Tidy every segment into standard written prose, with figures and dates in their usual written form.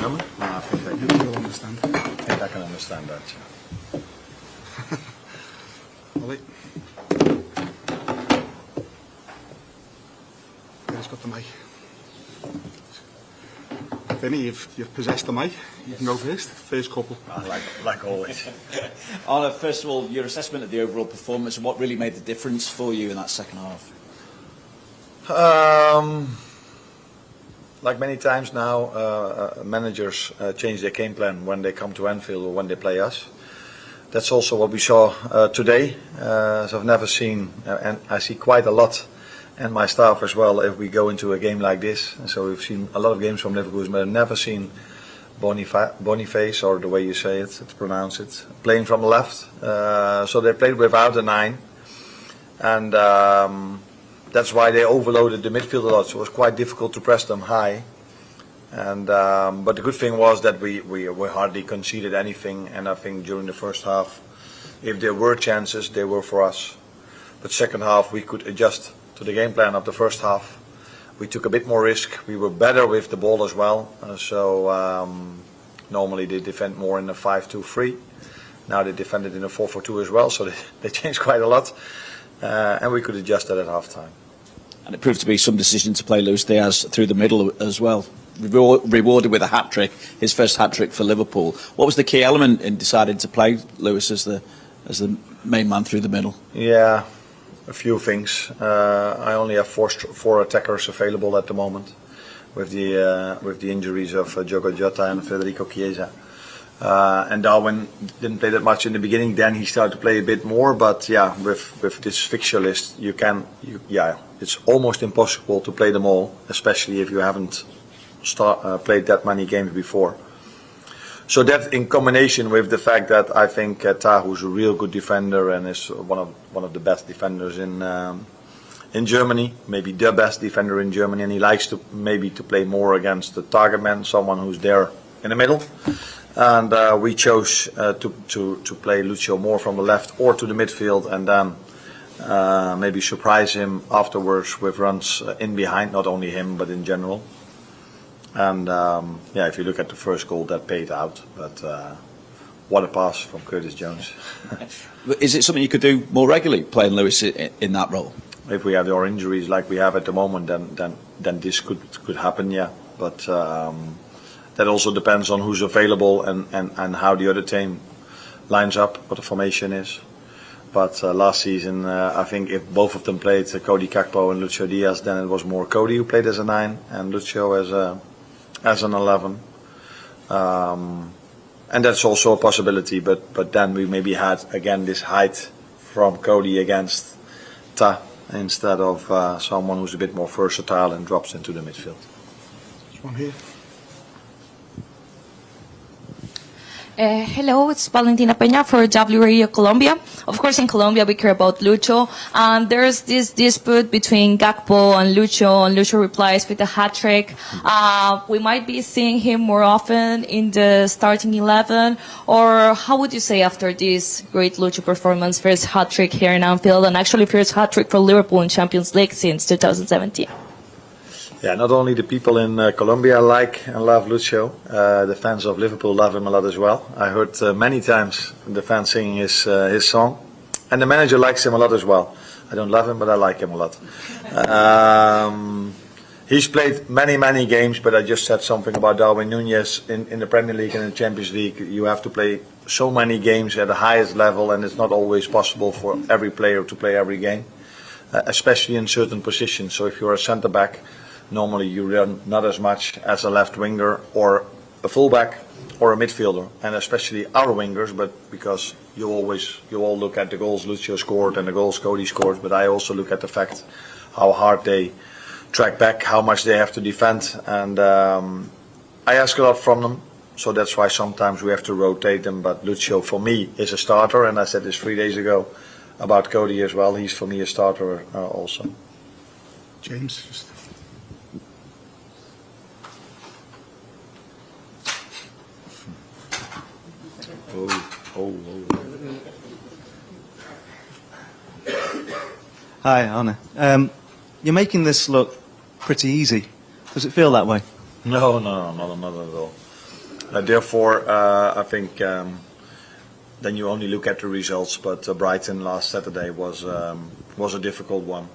German? No, I think I can. You'll understand. I think I can understand that. Ollie. He's got the mic. Vinny, you've possessed the mic. You can go first. First couple. Like always. Arne, first of all, your assessment of the overall performance and what really made the difference for you in that second half? Like many times now, managers change their game plan when they come to Anfield or when they play us. That's also what we saw today. So I've never seen, and I see quite a lot, and my staff as well, if we go into a game like this. And so we've seen a lot of games from Liverpool, but I've never seen Boniface, or the way you say it, to pronounce it, playing from the left. So they played without a 9, and that's why they overloaded the midfield a lot. So it was quite difficult to press them high. And but the good thing was that we hardly conceded anything, and I think during the first half, if there were chances, they were for us. But second half, we could adjust to the game plan of the first half. We took a bit more risk. We were better with the ball as well. Normally they defend more in a 5-2-3. Now they defended in a 4-4-2 as well, so they changed quite a lot. And we could adjust that at half time. And it proved to be some decision to play Luis Diaz through the middle as well. Rewarded with a hat-trick, his first hat-trick for Liverpool. What was the key element in deciding to play Luis as the main man through the middle? Yeah, a few things. I only have four attackers available at the moment, with the injuries of Diogo Jota and Federico Chiesa. And Darwin didn't play that much in the beginning. Then he started to play a bit more. But yeah, with this fixture list, it's almost impossible to play them all, especially if you haven't played that many games before. So that, in combination with the fact that I think Tahu's a real good defender and is one of the best defenders in Germany, maybe the best defender in Germany, and he likes to play more against the target man, someone who's there in the middle. And we chose to play Lucio more from the left or to the midfield, and then maybe surprise him afterwards with runs in behind, not only him but in general. And if you look at the first goal, that paid out. But what a pass from Curtis Jones. Is it something you could do more regularly, playing Luis in that role? If we have our injuries like we have at the moment, then this could happen, yeah. But that also depends on who's available and how the other team lines up, what the formation is. But last season, I think if both of them played, Cody Gakpo and Lucio Diaz, then it was more Cody who played as a 9 and Lucio as an 11. And that's also a possibility, but then we maybe had again this height from Cody against Ta instead of someone who's a bit more versatile and drops into the midfield. There's one here. Hello, it's Valentina Peña for W Radio Colombia. Of course, in Colombia, we care about Lucho. There's this dispute between Gakpo and Lucho replies with a hat-trick. We might be seeing him more often in the starting 11. Or how would you say after this great Lucho performance, first hat-trick here in Anfield, and actually first hat-trick for Liverpool in Champions League since 2017? Yeah, not only the people in Colombia like and love Lucio, the fans of Liverpool love him a lot as well. I heard many times the fans singing his song, and the manager likes him a lot as well. I don't love him, but I like him a lot. He's played many games, but I just said something about Darwin Núñez in the Premier League and in the Champions League. You have to play so many games at the highest level, and it's not always possible for every player to play every game, especially in certain positions. So if you're a centre back, normally you run not as much as a left winger or a fullback or a midfielder, and especially our wingers, but because you all look at the goals Lucio scored and the goals Cody scored, but I also look at the fact how hard they track back, how much they have to defend, and I ask a lot from them, so that's why sometimes we have to rotate them. But Lucio for me is a starter, and I said this 3 days ago about Cody as well. He's for me a starter also. James. Hi, Arne. You're making this look pretty easy. Does it feel that way? No, not at all. Therefore, I think then you only look at the results. But Brighton last Saturday was a difficult one,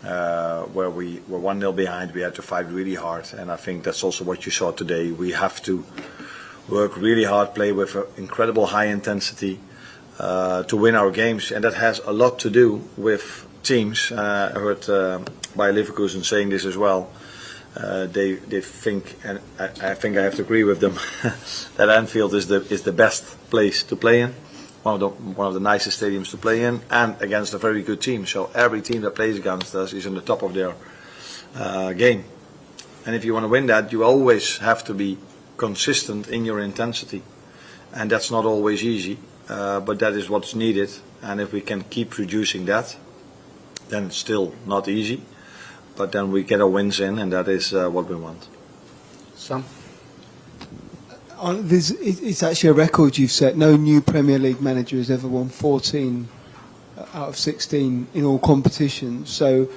where we were 1-0 behind. We had to fight really hard, and I think that's also what you saw today. We have to work really hard, play with incredible high intensity to win our games, and that has a lot to do with teams. I heard Bayer Leverkusen saying this as well. They think, and I think I have to agree with them, that Anfield is the best place to play in, one of the nicest stadiums to play in, and against a very good team. So every team that plays against us is on the top of their game, and if you want to win that, you always have to be consistent in your intensity, and that's not always easy, but that is what's needed. And if we can keep producing that, then it's still not easy, but then we get our wins in, and that is what we want. Sam? It's actually a record you've set. No new Premier League manager has ever won 14 out of 16 in all competitions. So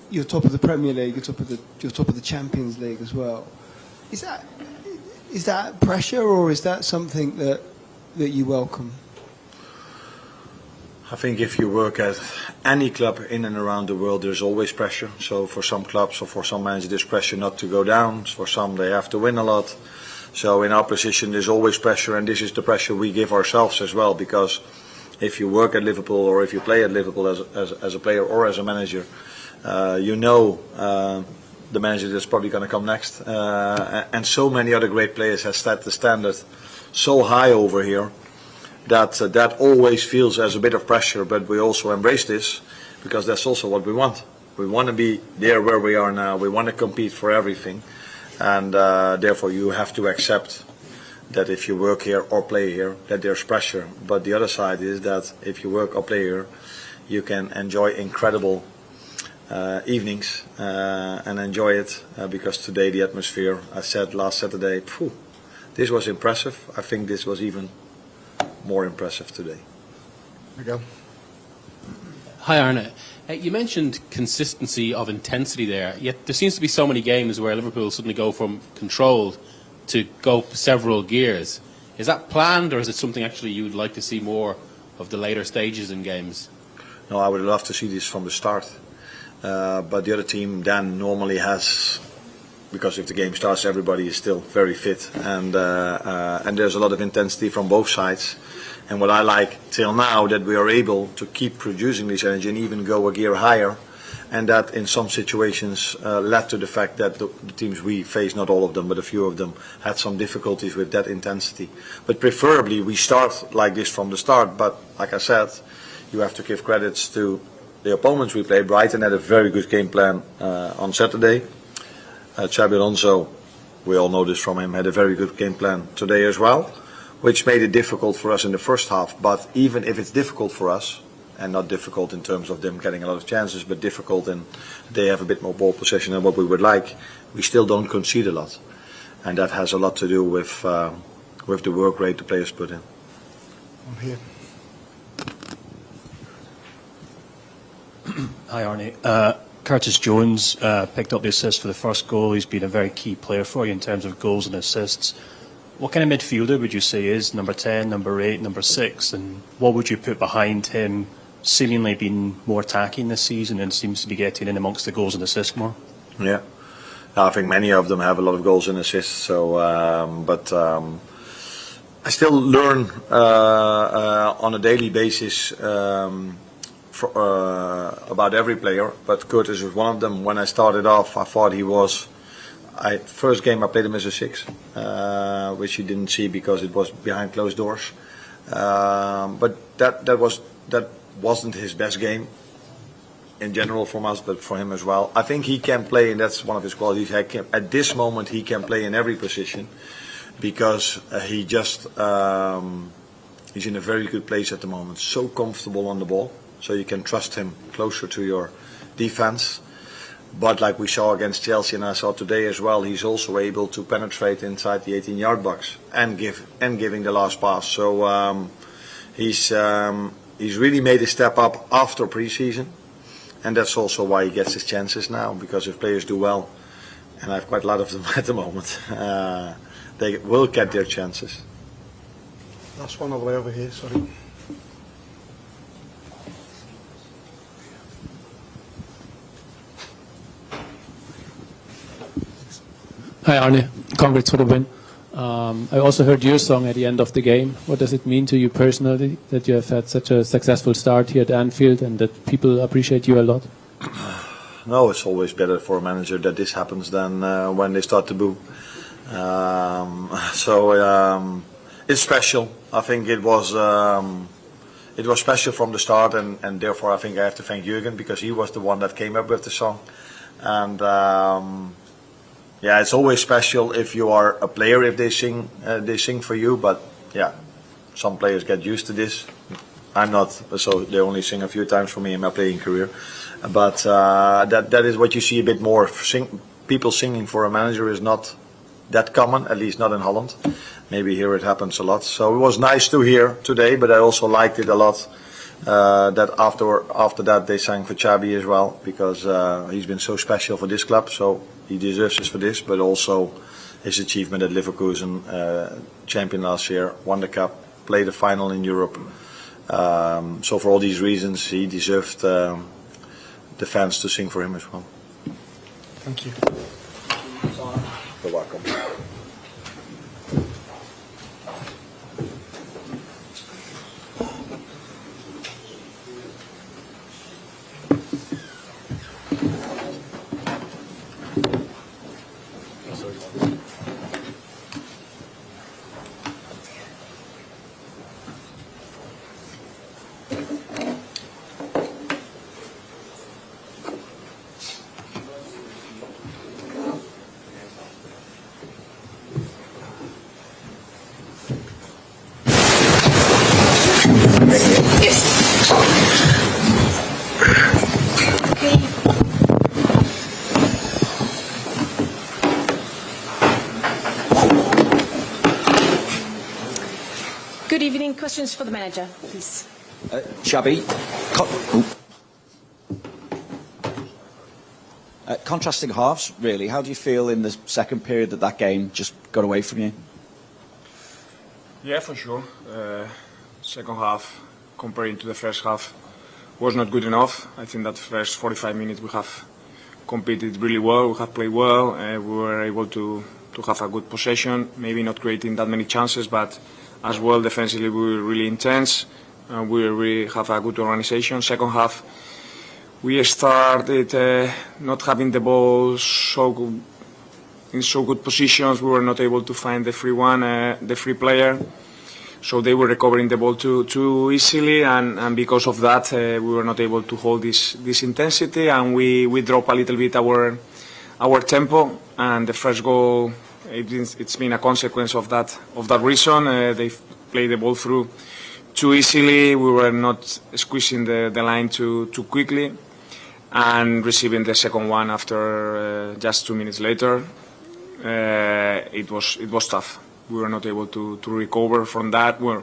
you're top of the Premier League, you're top of the Champions League as well. Is that pressure, or is that something that you welcome? I think if you work at any club in and around the world, there's always pressure. So for some clubs or for some managers, there's pressure not to go down. For some, they have to win a lot. So in our position, there's always pressure, and this is the pressure we give ourselves as well. Because if you work at Liverpool, or if you play at Liverpool as a player or as a manager, you know the manager that's probably going to come next. And so many other great players have set the standard so high over here that always feels as a bit of pressure, but we also embrace this because that's also what we want. We want to be there where we are now. We want to compete for everything, and therefore you have to accept that if you work here or play here, that there's pressure. But the other side is that if you work or play here, you can enjoy incredible evenings and enjoy it because today the atmosphere, I said last Saturday, this was impressive. I think this was even more impressive today. Miguel? Hi Arne. You mentioned consistency of intensity there, yet there seems to be so many games where Liverpool suddenly go from controlled to go several gears. Is that planned, or is it something actually you would like to see more of the later stages in games? No, I would love to see this from the start. But the other team then normally has, because if the game starts, everybody is still very fit, and there's a lot of intensity from both sides. And what I like till now, that we are able to keep producing this energy and even go a gear higher, and that in some situations led to the fact that the teams we face, not all of them, but a few of them, had some difficulties with that intensity. But preferably we start like this from the start. But like I said, you have to give credits to the opponents we play. Brighton had a very good game plan on Saturday. Xabi Alonso, we all know this from him, had a very good game plan today as well, which made it difficult for us in the first half. But even if it's difficult for us, and not difficult in terms of them getting a lot of chances, but difficult in they have a bit more ball possession than what we would like, we still don't concede a lot. And that has a lot to do with the work rate the players put in. I'm here. Hi Arne. Curtis Jones picked up the assist for the first goal. He's been a very key player for you in terms of goals and assists. What kind of midfielder would you say is number 10, number 8, number 6, and what would you put behind him, seemingly being more attacking this season and seems to be getting in amongst the goals and assists more? Yeah, I think many of them have a lot of goals and assists. So, I still learn on a daily basis about every player, but Curtis was one of them. When I started off, I thought he was. First game I played him as a 6, which you didn't see because it was behind closed doors. But that wasn't his best game in general from us, but for him as well. I think he can play, and that's one of his qualities. At this moment, he can play in every position because he just he's in a very good place at the moment. So comfortable on the ball, so you can trust him closer to your defense. But like we saw against Chelsea, and I saw today as well, he's also able to penetrate inside the 18-yard box and giving the last pass. So he's really made a step up after pre-season, and that's also why he gets his chances now. Because if players do well, and I have quite a lot of them at the moment, they will get their chances. Last one all the way over here, sorry. Hi Arne, congrats for the win. I also heard your song at the end of the game. What does it mean to you personally that you have had such a successful start here at Anfield and that people appreciate you a lot? No, it's always better for a manager that this happens than when they start to boo. It's special. I think it was special from the start, and therefore I think I have to thank Jürgen because he was the one that came up with the song. And yeah, it's always special if you are a player if they sing for you. But yeah, some players get used to this. I'm not, so they only sing a few times for me in my playing career. But that is what you see a bit more. People singing for a manager is not that common, at least not in Holland. Maybe here it happens a lot. So it was nice to hear today, but I also liked it a lot that after that they sang for Xabi as well, because he's been so special for this club, so he deserves this for this, but also his achievement at Leverkusen, champion last year, won the cup, played the final in Europe. So for all these reasons, he deserved the fans to sing for him as well. Thank you. You're welcome. Good evening. Questions for the manager, please. Xabi, contrasting halves, really. How do you feel in the second period that game just got away from you? Yeah, for sure. Second half, comparing to the first half, was not good enough. I think that first 45 minutes we have competed really well, we have played well, we were able to have a good possession, maybe not creating that many chances, but as well defensively we were really intense, we really have a good organization. Second half, we started not having the ball in so good positions, we were not able to find the free player. So they were recovering the ball too easily, and because of that, we were not able to hold this intensity, and we drop a little bit our tempo. And the first goal, it's been a consequence of that reason. They played the ball through too easily. We were not squeezing the line too quickly, and receiving the second one after just 2 minutes later, it was tough. We were not able to recover from that. We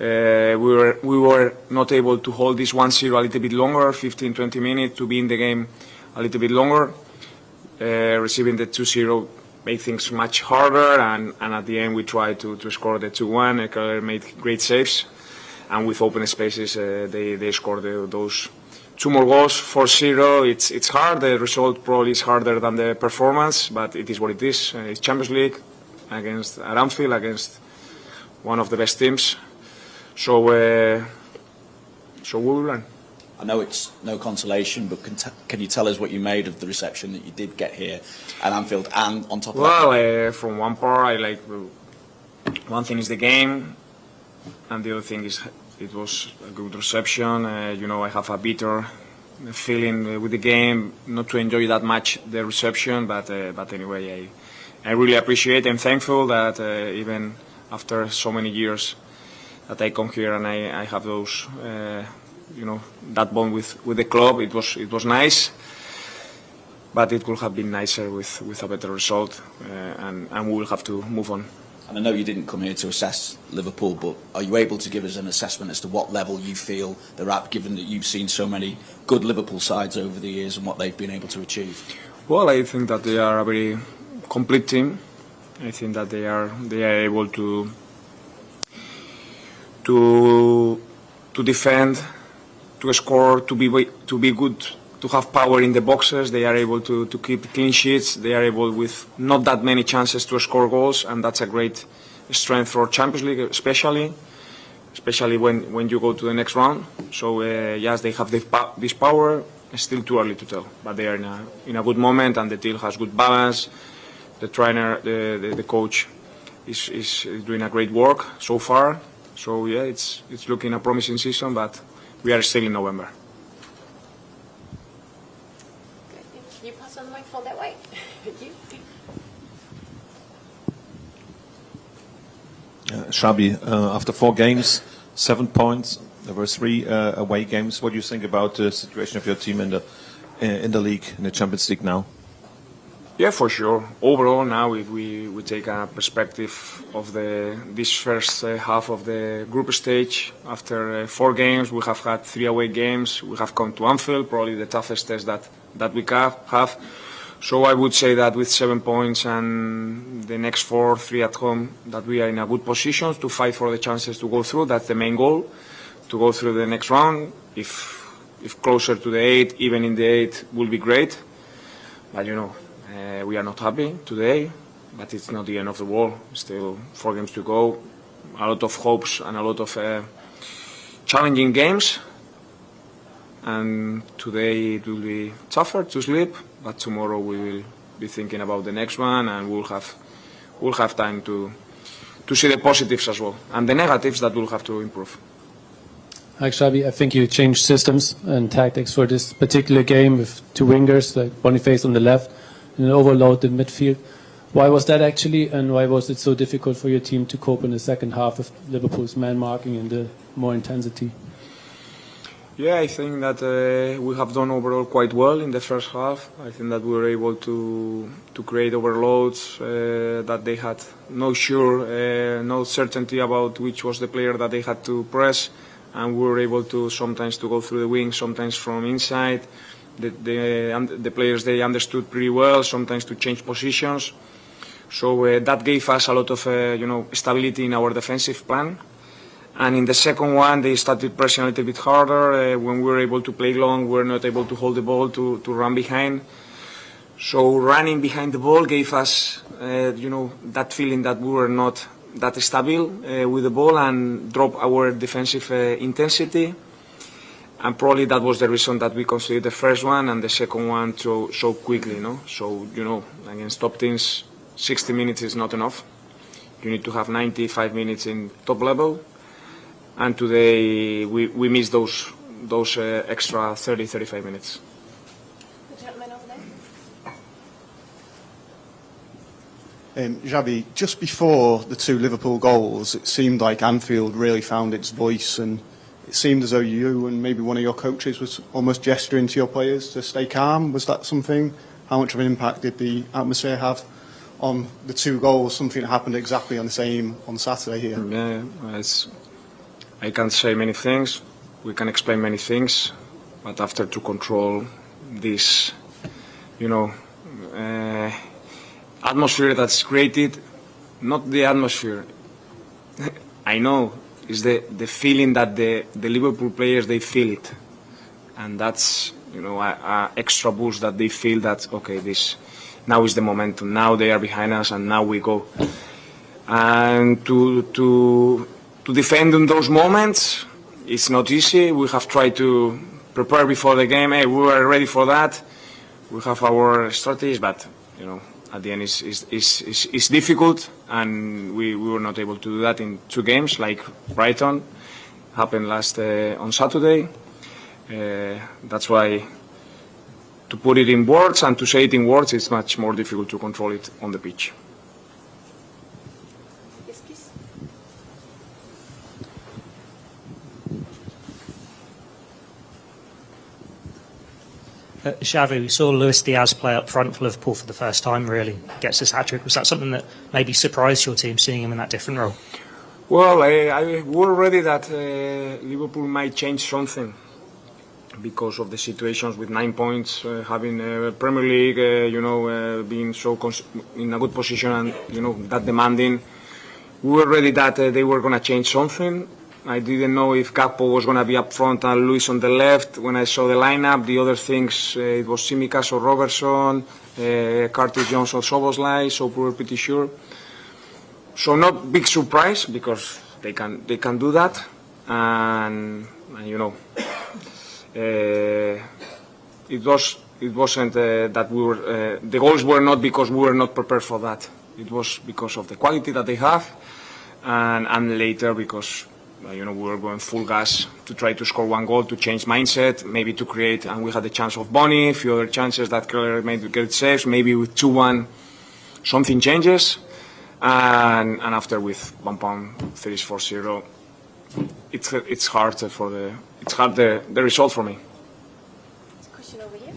were not able to hold this 1-0 a little bit longer, 15-20 minutes, to be in the game a little bit longer. Receiving the 2-0 made things much harder, and at the end we tried to score the 2-1. Eckler made great saves, and with open spaces they scored those 2 more goals. 4-0, it's hard. The result probably is harder than the performance, but it is what it is. It's Champions League against Anfield, against one of the best teams. So we will learn. I know it's no consolation, but can you tell us what you made of the reception that you did get here at Anfield, and on top of that? Well, from one part, I like one thing is the game, and the other thing is it was a good reception. I have a bitter feeling with the game, not to enjoy that much the reception, but anyway, I really appreciate and thankful that even after so many years that I come here and I have those, that bond with the club. It was nice, but it could have been nicer with a better result, and we will have to move on. And I know you didn't come here to assess Liverpool, but are you able to give us an assessment as to what level you feel they're at, given that you've seen so many good Liverpool sides over the years and what they've been able to achieve? Well, I think that they are a very complete team. I think that they are able to defend, to score, to be good, to have power in the boxes. They are able to keep clean sheets. They are able, with not that many chances, to score goals, and that's a great strength for Champions League, especially when you go to the next round. So yes, they have this power. It's still too early to tell, but they are in a good moment, and the team has good balance. The trainer, the coach, is doing a great work so far. So yeah, it's looking a promising season, but we are still in November. Can you pass on the microphone that way? You. Xabi, after 4 games, 7 points. There were 3 away games. What do you think about the situation of your team in the league, in the Champions League now? Yeah, for sure. Overall, now if we take a perspective of this first half of the group stage, after 4 games, we have had 3 away games. We have come to Anfield, probably the toughest test that we have. So I would say that with 7 points and the next 4, 3 at home, that we are in a good position to fight for the chances to go through. That's the main goal, to go through the next round. If closer to the 8, even in the 8, will be great. But we are not happy today, but it's not the end of the world. Still 4 games to go. A lot of hopes and a lot of challenging games. And today it will be tougher to sleep, but tomorrow we will be thinking about the next one, and we'll have time to see the positives as well, and the negatives that we'll have to improve. Hi, Xabi. I think you changed systems and tactics for this particular game with 2 wingers, like Boniface on the left, and an overload in midfield. Why was that actually, and why was it so difficult for your team to cope in the second half with Liverpool's man marking and the more intensity? Yeah, I think that we have done overall quite well in the first half. I think that we were able to create overloads, that they had no certainty about which was the player that they had to press, and we were able to sometimes to go through the wing, sometimes from inside. The players, they understood pretty well, sometimes to change positions. So that gave us a lot of stability in our defensive plan. And in the second one, they started pressing a little bit harder. When we were able to play long, we were not able to hold the ball to run behind. So running behind the ball gave us, that feeling that we were not that stable with the ball, and drop our defensive intensity. And probably that was the reason that we conceded the first one and the second one so quickly. So against top teams, 60 minutes is not enough. You need to have 95 minutes in top level. And today we missed those extra 30-35 minutes. The gentleman over there. Xabi, just before the 2 Liverpool goals, it seemed like Anfield really found its voice, and it seemed as though you and maybe one of your coaches was almost gesturing to your players to stay calm. Was that something? How much of an impact did the atmosphere have on the 2 goals? Something that happened exactly on the same on Saturday here. Yeah, I can't say many things. We can explain many things, but after to control this, atmosphere that's created, not the atmosphere. I know is the feeling that the Liverpool players, they feel it, and that's a extra boost that they feel that this now is the momentum. Now they are behind us, and now we go. And to defend in those moments, it's not easy. We have tried to prepare before the game. We were ready for that. We have our strategies, but at the end it's difficult, and we were not able to do that in 2 games like Brighton happened last on Saturday. That's why to put it in words and to say it in words, it's much more difficult to control it on the pitch. Yes, please. Xavi, we saw Luis Diaz play up front for Liverpool for the first time, really. Gets his hat-trick. Was that something that maybe surprised your team, seeing him in that different role? Well, I were ready that Liverpool might change something. because of the situations with 9 points, having Premier League, being so in a good position and that demanding. We were ready that they were going to change something. I didn't know if Gakpo was going to be up front and Luis on the left. When I saw the lineup, the other things, it was Tsimikas or Robertson, Curtis Jones or Szoboszlai, so we were pretty sure. So not big surprise because they can do that, and it wasn't that we were the goals were not because we were not prepared for that. It was because of the quality that they have, and later because we were going full gas to try to score 1 goal to change mindset, maybe to create, and we had the chance of Bony, a few other chances that Keller made great saves. Maybe with 2-1 something changes, and after with 1 pound 34-0, it's hard the result for me. Question over here.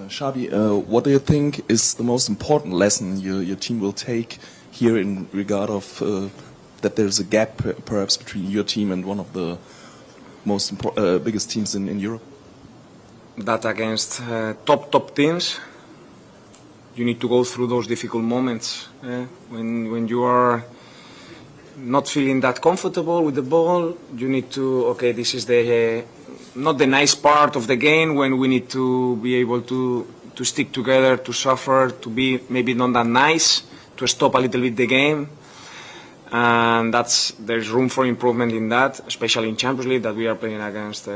Xabi, what do you think is the most important lesson your team will take here in regard of that there's a gap perhaps between your team and one of the most biggest teams in Europe? That against top teams, you need to go through those difficult moments when you are not feeling that comfortable with the ball. You need to, this is the not the nice part of the game when we need to be able to stick together, to suffer, to be maybe not that nice, to stop a little bit the game. And there's room for improvement in that, especially in Champions League that we are playing against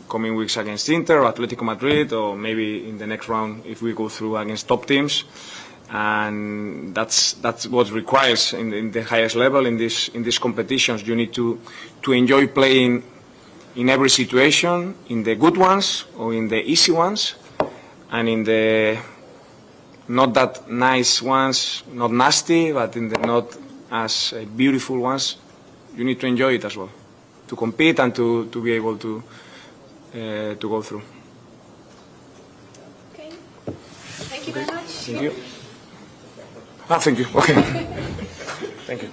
coming weeks against Inter or Atletico Madrid, or maybe in the next round if we go through against top teams. And that's what requires in the highest level in these competitions. You need to enjoy playing in every situation, in the good ones or in the easy ones, and in the not that nice ones, not nasty, but in the not as beautiful ones. You need to enjoy it as well, to compete and to be able to go through. Okay. Thank you very much. Thank you. Thank you. Okay. Thank you.